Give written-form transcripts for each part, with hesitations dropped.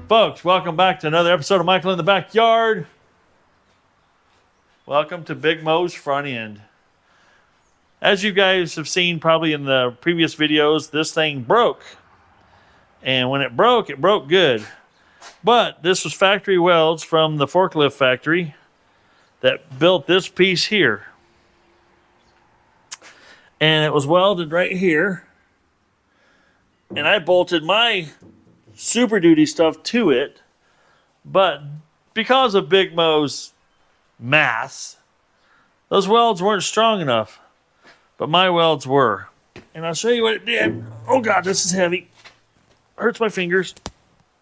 Folks, welcome back to another episode of Michael in the Backyard. Welcome to Big Mo's front end. As you guys have seen probably in the previous videos, this thing broke. And when it broke good. But this was factory welds from the forklift factory that built this piece here. And it was welded right here. And I bolted my Super Duty stuff to it. But because of Big Mo's mass, those welds weren't strong enough. But my welds were. And I'll show you what it did. Oh God, this is heavy. Hurts my fingers.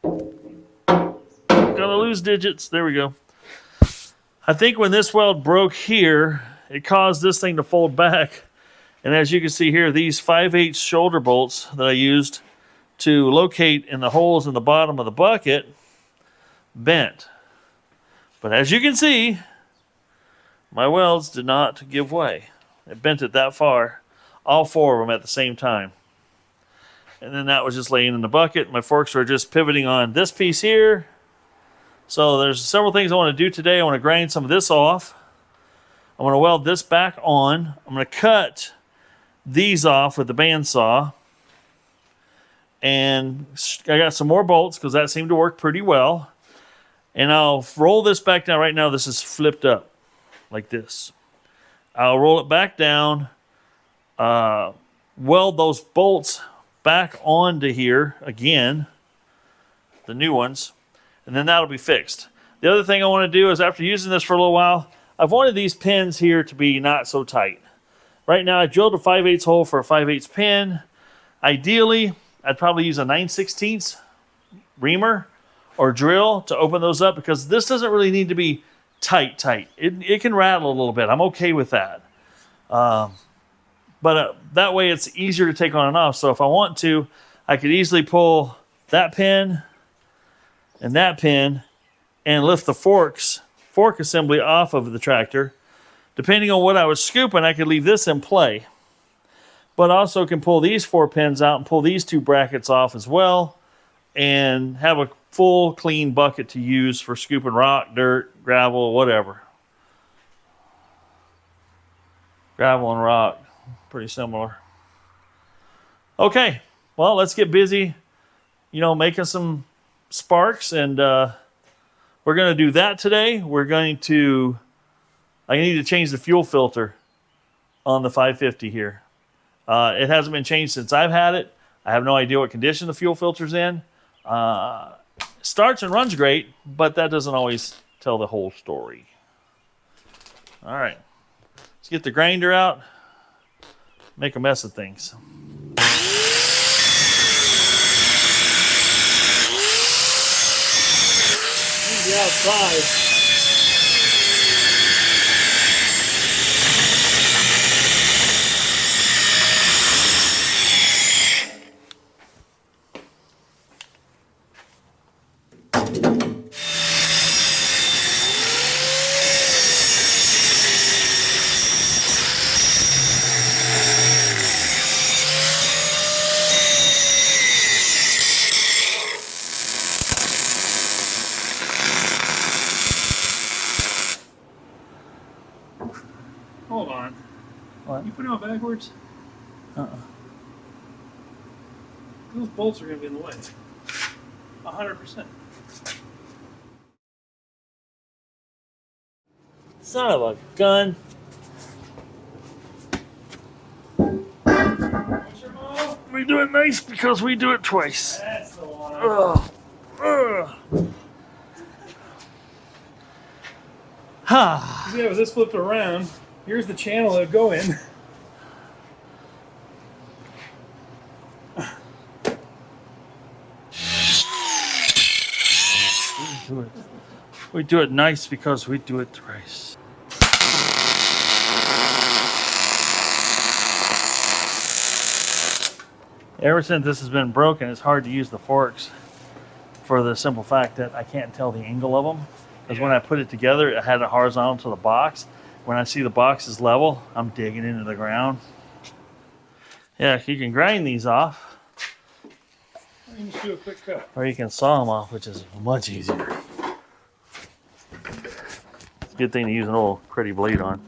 Gonna lose digits. There we go. I think when this weld broke here, it caused this thing to fold back. And as you can see here, these 5/8 shoulder bolts that I used to locate in the holes in the bottom of the bucket bent. But as you can see, my welds did not give way. It bent it that far, all four of them at the same time. And then that was just laying in the bucket. My forks were just pivoting on this piece here. So there's several things I want to do today. I want to grind some of this off. I want to weld this back on. I'm going to cut these off with the bandsaw. And I got some more bolts because that seemed to work pretty well. And I'll roll this back down. Right now this is flipped up like this. I'll roll it back down, weld those bolts back onto here again, the new ones, and then that'll be fixed. The other thing I want to do is, after using this for a little while, I've wanted these pins here to be not so tight. Right now I drilled a 5/8 hole for a 5/8 pin. Ideally, I'd probably use a 9/16 reamer or drill to open those up, because this doesn't really need to be tight. It can rattle a little bit. I'm okay with that. But that way it's easier to take on and off. So if I want to, I could easily pull that pin and that pin and lift the fork assembly off of the tractor. Depending on what I was scooping, I could leave this in play. But also can pull these 4 pins out and pull these 2 brackets off as well, and have a full clean bucket to use for scooping rock, dirt, gravel, whatever. Gravel and rock, pretty similar. Okay, well, let's get busy, making some sparks, and we're going to do that today. I need to change the fuel filter on the 550 here. It hasn't been changed since I've had it. I have no idea what condition the fuel filter's in. Starts and runs great, but that doesn't always tell the whole story. All right, let's get the grinder out, make a mess of things. Easy outside. Hold on. What? You put it on backwards? Those bolts are going to be in the way. 100%. Son of a gun. We do it nice because we do it twice. That's the one. Yeah, with this flipped around, here's the channel it would go in. We do it nice because we do it twice. Ever since this has been broken, it's hard to use the forks, for the simple fact that I can't tell the angle of them. Because when I put it together, it had it horizontal to the box. When I see the box is level, I'm digging into the ground. Yeah, you can grind these off. You just do a quick cut. Or you can saw them off, which is much easier. It's a good thing to use an old pretty blade on.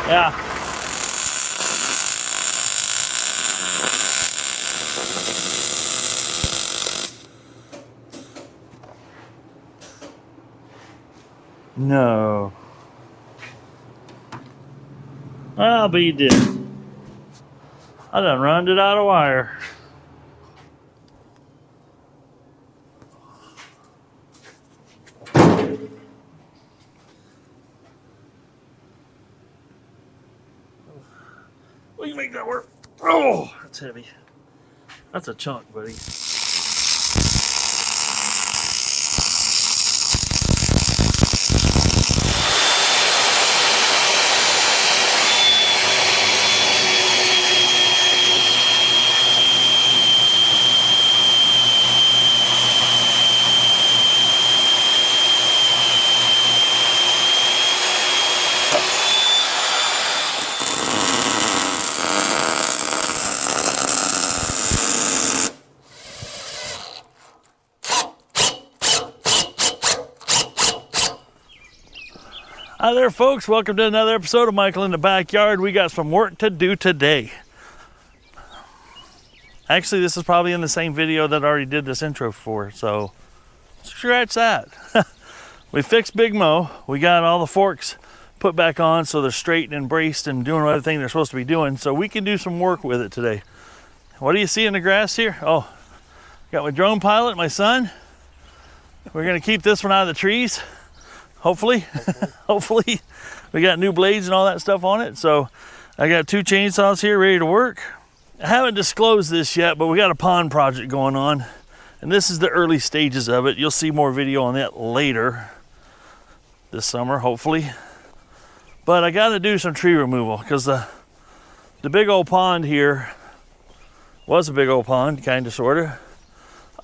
Yeah. No. I'll be dead. I done runned it out of wire. We can make that work. Oh, that's heavy. That's a chunk, buddy. Hi there, folks. Welcome to another episode of Michael in the Backyard. We got some work to do today. Actually, this is probably in the same video that I already did this intro for, so scratch that. We fixed Big Mo. We got all the forks put back on so they're straight and braced and doing everything they're supposed to be doing, so we can do some work with it today. What do you see in the grass here? Oh, got my drone pilot, my son. We're gonna keep this one out of the trees. Hopefully. Hopefully. We got new blades and all that stuff on it. So I got 2 chainsaws here ready to work. I haven't disclosed this yet, but we got a pond project going on. And this is the early stages of it. You'll see more video on that later this summer, hopefully. But I got to do some tree removal because the big old pond here was a big old pond, kind of, sort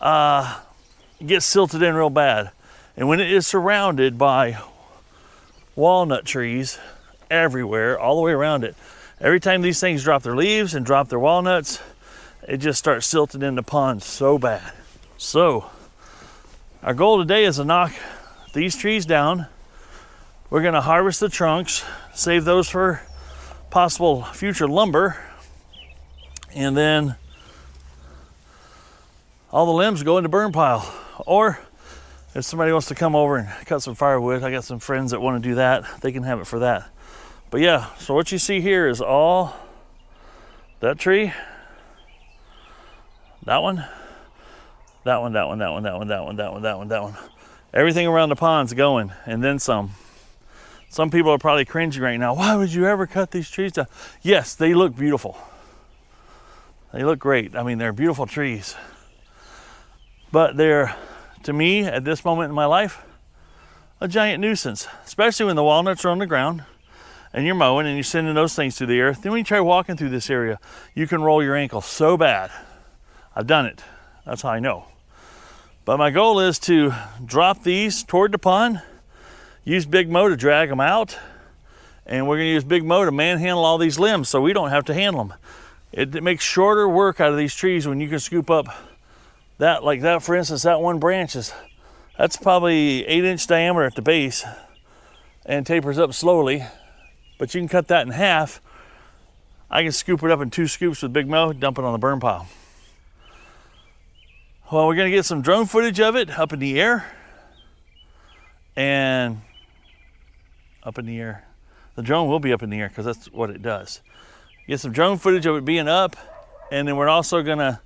of. Gets silted in real bad. And when it is surrounded by walnut trees everywhere, all the way around it, every time these things drop their leaves and drop their walnuts, it just starts silting in the pond so bad. So, our goal today is to knock these trees down. We're gonna harvest the trunks, save those for possible future lumber, and then all the limbs go in the burn pile. Or if somebody wants to come over and cut some firewood, I got some friends that want to do that. They can have it for that. But yeah, so what you see here is all that tree, that one, that one, that one, that one, that one, that one, that one, that one, that one. Everything around the pond's going, and then some. Some people are probably cringing right now. Why would you ever cut these trees down? Yes, they look beautiful. They look great. I mean, they're beautiful trees. But they're, to me, at this moment in my life, a giant nuisance, especially when the walnuts are on the ground and you're mowing and you're sending those things through the earth. Then when you try walking through this area, you can roll your ankle so bad. I've done it. That's how I know. But my goal is to drop these toward the pond, use Big Mo to drag them out, and we're gonna use Big Mo to manhandle all these limbs so we don't have to handle them. It makes shorter work out of these trees when you can scoop up that, like that, for instance, that one branch that's probably 8-inch diameter at the base and tapers up slowly, but you can cut that in half. I can scoop it up in 2 scoops with Big Mo, dump it on the burn pile. Well, we're gonna get some drone footage of it up in the air, and up in the air. The drone will be up in the air because that's what it does. Get some drone footage of it being up, and then we're also gonna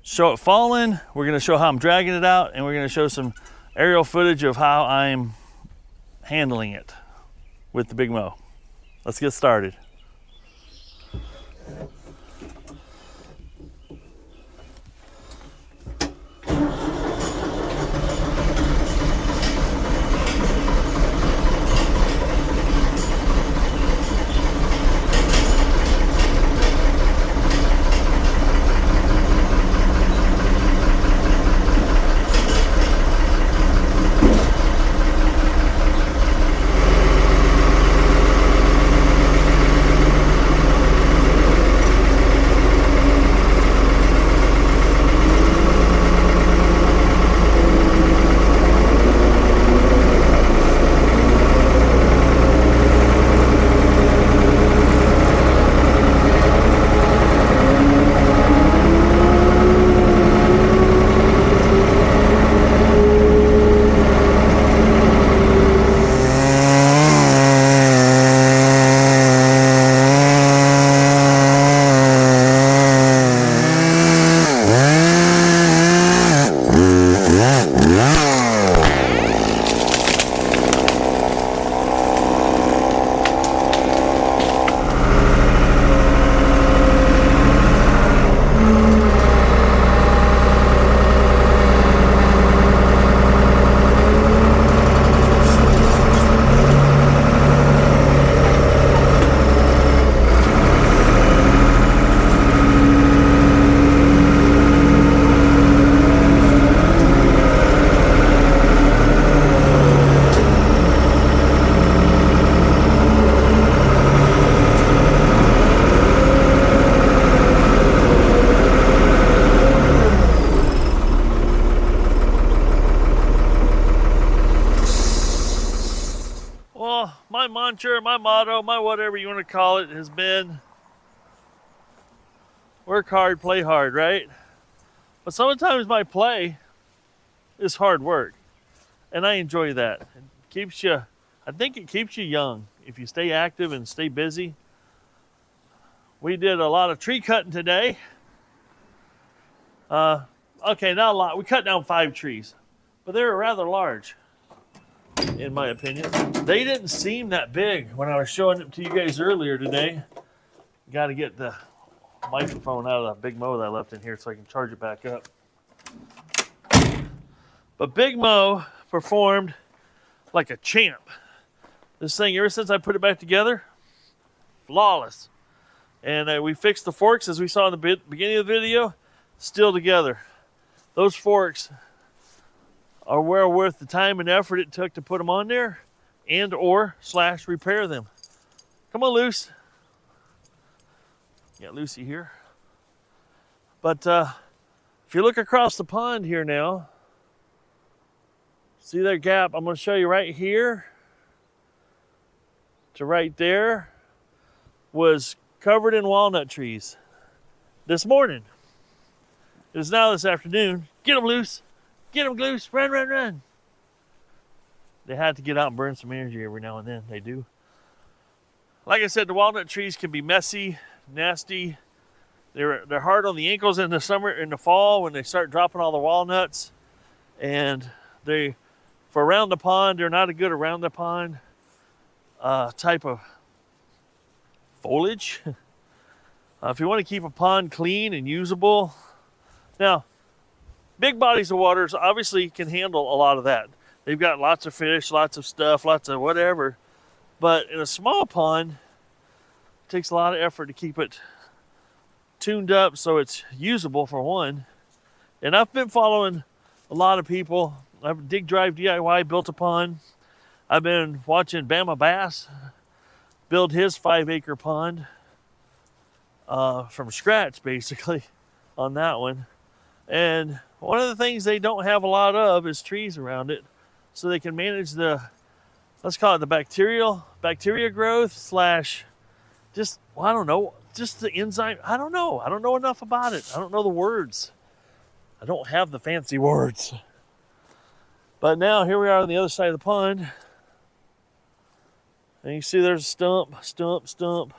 show it falling. We're gonna show how I'm dragging it out, and we're gonna show some aerial footage of how I'm handling it with the Big Mo. Let's get started. My mantra, my motto, my whatever you want to call it has been work hard, play hard, right? But sometimes my play is hard work, and I enjoy that. It keeps you, I think it keeps you young if you stay active and stay busy. We did a lot of tree cutting today. Okay, not a lot. We cut down 5 trees, but they were rather large, in my opinion. They didn't seem that big when I was showing it to you guys earlier today. Got to get the microphone out of the Big Mo that I left in here so I can charge it back up. But Big Mo performed like a champ. This thing, ever since I put it back together, flawless. And we fixed the forks, as we saw in the beginning of the video, still together. Those forks are well worth the time and effort it took to put them on there and or / repair them. Come on, Luce. Got Lucy here. But if you look across the pond here now, see that gap? I'm going to show you right here to right there was covered in walnut trees this morning. It is now this afternoon. Get them loose. Get them loose. Run, run, run. They had to get out and burn some energy every now and then. They do. Like I said, the walnut trees can be messy, nasty. They're hard on the ankles in the summer, in the fall when they start dropping all the walnuts. And for around the pond, they're not a good around the pond type of foliage. If you want to keep a pond clean and usable. Now, big bodies of waters obviously can handle a lot of that. They've got lots of fish, lots of stuff, lots of whatever. But in a small pond, it takes a lot of effort to keep it tuned up so it's usable, for one. And I've been following a lot of people. I've Dig Drive DIY built a pond. I've been watching Bama Bass build his 5-acre pond from scratch, basically, on that one. And one of the things they don't have a lot of is trees around it, so they can manage the, let's call it the bacteria growth / just, well, I don't know, just the enzyme. I don't know enough about it. I don't know the words. I don't have the fancy words. But now here we are on the other side of the pond. And you see there's a stump, stump, stump,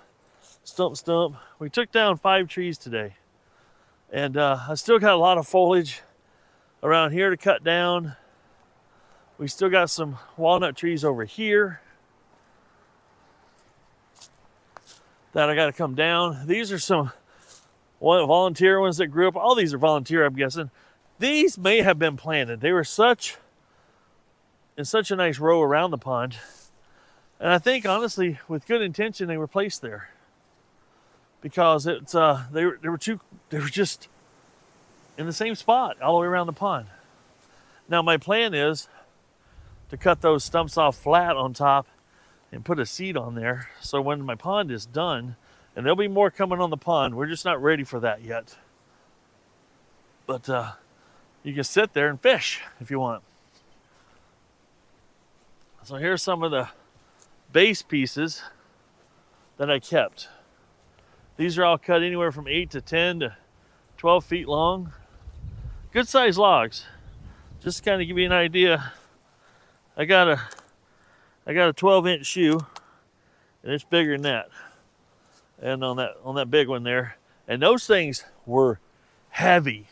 stump, stump. We took down 5 trees today. And I still got a lot of foliage around here to cut down. We still got some walnut trees over here that I got to come down. These are some volunteer ones that grew up. All these are volunteer, I'm guessing. These may have been planted. They were in such a nice row around the pond. And I think, honestly, with good intention, they were placed there because it's they were just in the same spot all the way around the pond. Now my plan is to cut those stumps off flat on top and put a seed on there, so when my pond is done, and there'll be more coming on the pond, we're just not ready for that yet. But you can sit there and fish if you want. So here's some of the base pieces that I kept. These are all cut anywhere from 8 to 10 to 12 feet long. Good sized logs. Just to kind of give you an idea, I got a 12-inch shoe, and it's bigger than that. And on that big one there, and those things were heavy.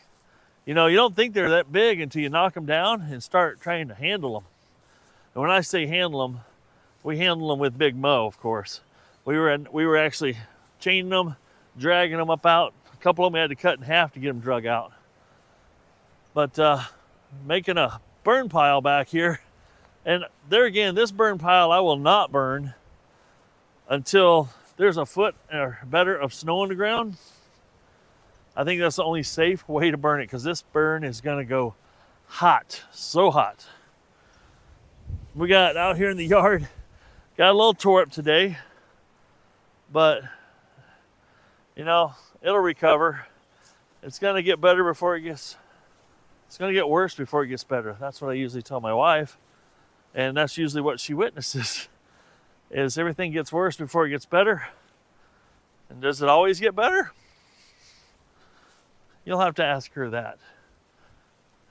You know, you don't think they're that big until you knock them down and start trying to handle them. And when I say handle them, we handle them with Big Mo, of course. We were actually chaining them, dragging them up out. A couple of them we had to cut in half to get them drug out. But making a burn pile back here, and there again, this burn pile I will not burn until there's a foot or better of snow on the ground. I think that's the only safe way to burn it, because this burn is gonna go hot, so hot. We got out here in the yard, got a little tore up today, but you know, it'll recover. It's gonna get better before it's gonna get worse before it gets better. That's what I usually tell my wife, and that's usually what she witnesses, is everything gets worse before it gets better. And does it always get better? You'll have to ask her that.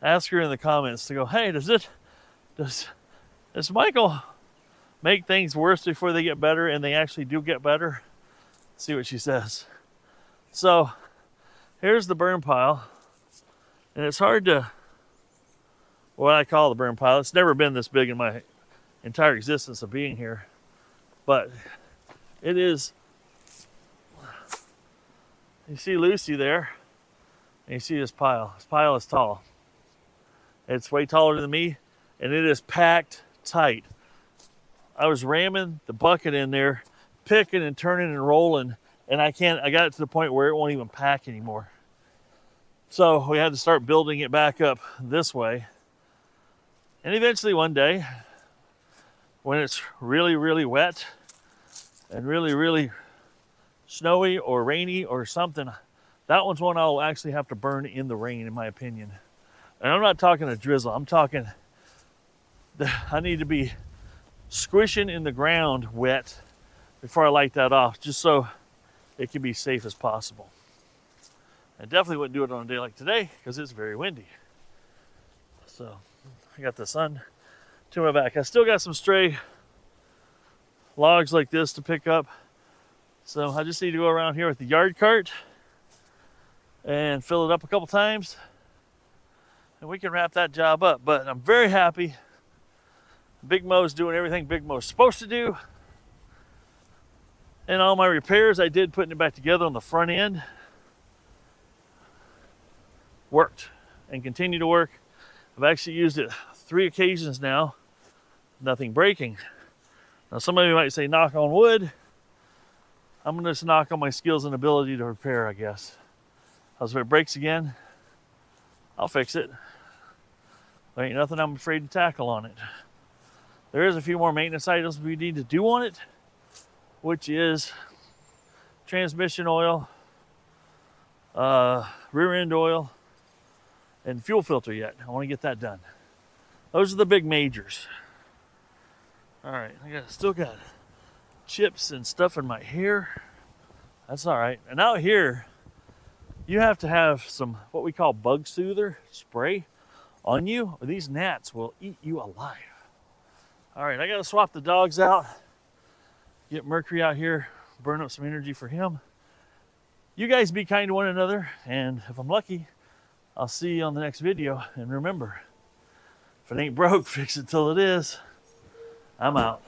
Ask her in the comments to go, hey, does Michael make things worse before they get better, and they actually do get better? See what she says. So here's the burn pile, and it's hard to, what I call the burn pile. It's never been this big in my entire existence of being here, but it is. You see Lucy there, and you see this pile. This pile is tall. It's way taller than me, and it is packed tight. I was ramming the bucket in there, picking and turning and rolling, and I got it to the point where it won't even pack anymore. So we had to start building it back up this way. And eventually one day, when it's really, really wet and really, really snowy or rainy or something, that one's one I'll actually have to burn in the rain, in my opinion. And I'm not talking a drizzle. I'm talking I need to be squishing in the ground wet before I light that off, just so it can be safe as possible. I definitely wouldn't do it on a day like today because it's very windy. So I got the sun to my back. I still got some stray logs like this to pick up. So I just need to go around here with the yard cart and fill it up a couple times, and we can wrap that job up. But I'm very happy. Big Mo's doing everything Big Mo's supposed to do. And all my repairs I did putting it back together on the front end worked and continue to work. I've actually used it 3 occasions now, nothing breaking. Now somebody might say knock on wood. I'm gonna just knock on my skills and ability to repair, I guess. If it breaks again, I'll fix it. There ain't nothing I'm afraid to tackle on it. There is a few more maintenance items we need to do on it, which is transmission oil, rear end oil, and fuel filter yet. I want to get that done. Those are the big majors. All right, still got chips and stuff in my hair. That's all right. And out here, you have to have some what we call bug soother spray on you, or these gnats will eat you alive. All right, I got to swap the dogs out. get Mercury out here, burn up some energy for him. You guys be kind to one another, and if I'm lucky, I'll see you on the next video. And remember, if it ain't broke, fix it till it is. I'm out.